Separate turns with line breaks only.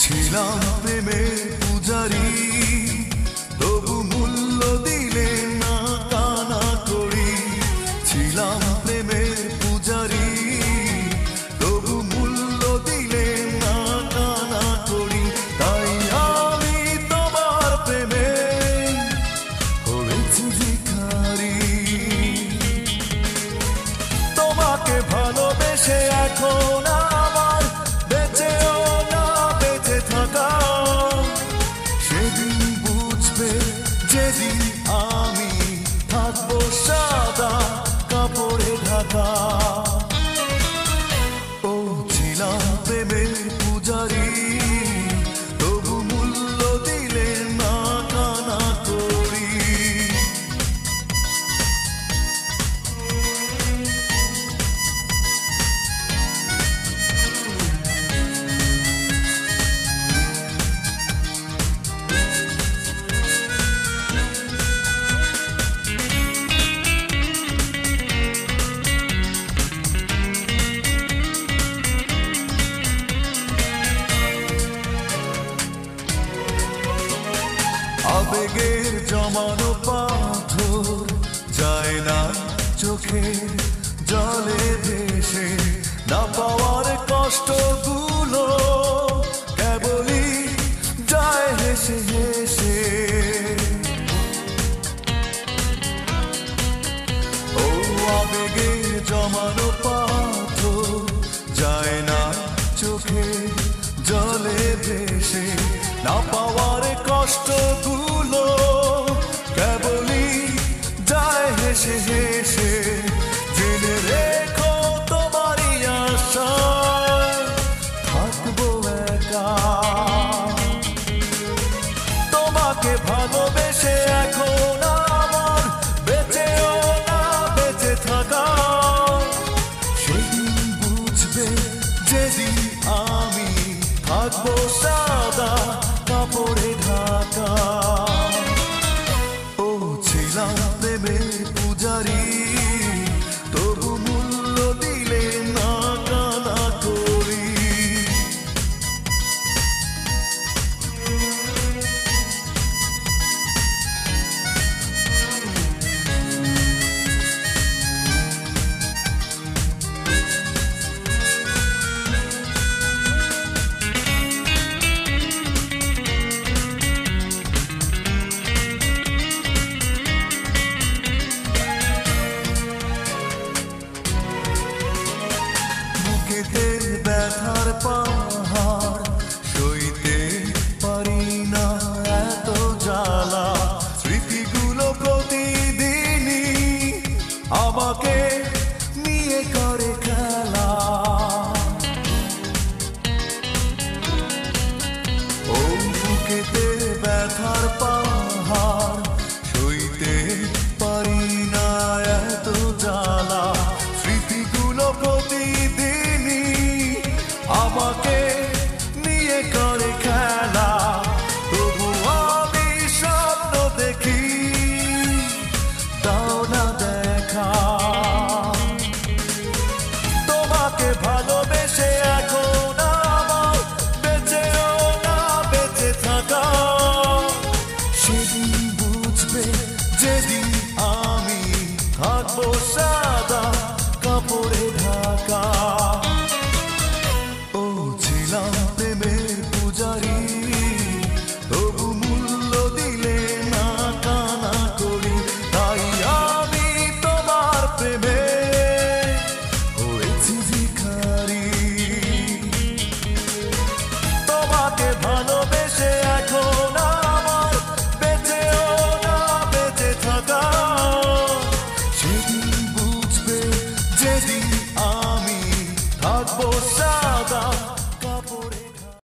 ছিলাম প্রেমের পূজারি, তবু মূল্য দিলে না কানা করি। ছিলাম প্রেমের পূজারি, তবু মূল্য দিলে না কানা করি। তাই আমি তোমার প্রেমে হয়েছি ভিখারি। তোমাকে ভালোবেসে এখন আমার বেঁচেও না বেঁচে থাকা। সেদিন বুঝবে যেদিন আমি থাকবো সাদা কাপড়ে ঢাকা। ও ছিলাম প্রেমের পূজারি, তবু মূল্য দিলে না কানা করি। আবেগের জমানো পাথর যায় না চোখের জলে ভেসে। না পাওয়ার কষ্টগুলো কেবলই যায় হেসে হেসে। ও আবেগের জমানো পাথর যায় না চোখের জলে ভেসে। না পাওয়ার কষ্টগুলো কেবলই যায় হেসে হেসে। জেনে রেখো তোমারই আশায় থাকবো একা। তোমাকে ভালোবেসে এখন আমার বেঁচেও না বেঁচে থাকা। সেদিন বুঝবে যেদিন আমি থাকবো সাদা কাপড়ে ঢাকা। ও ছিলাম প্রেমের পূজারি, তবু মূল্য দিলে না কানা করি। ব্যথার পাহাড় সইতে পারি না এত জ্বালা। স্মৃতিগুলো প্রতিদিনই আমাকে নিয়ে করে খেলা। ও বুকেতে ব্যথার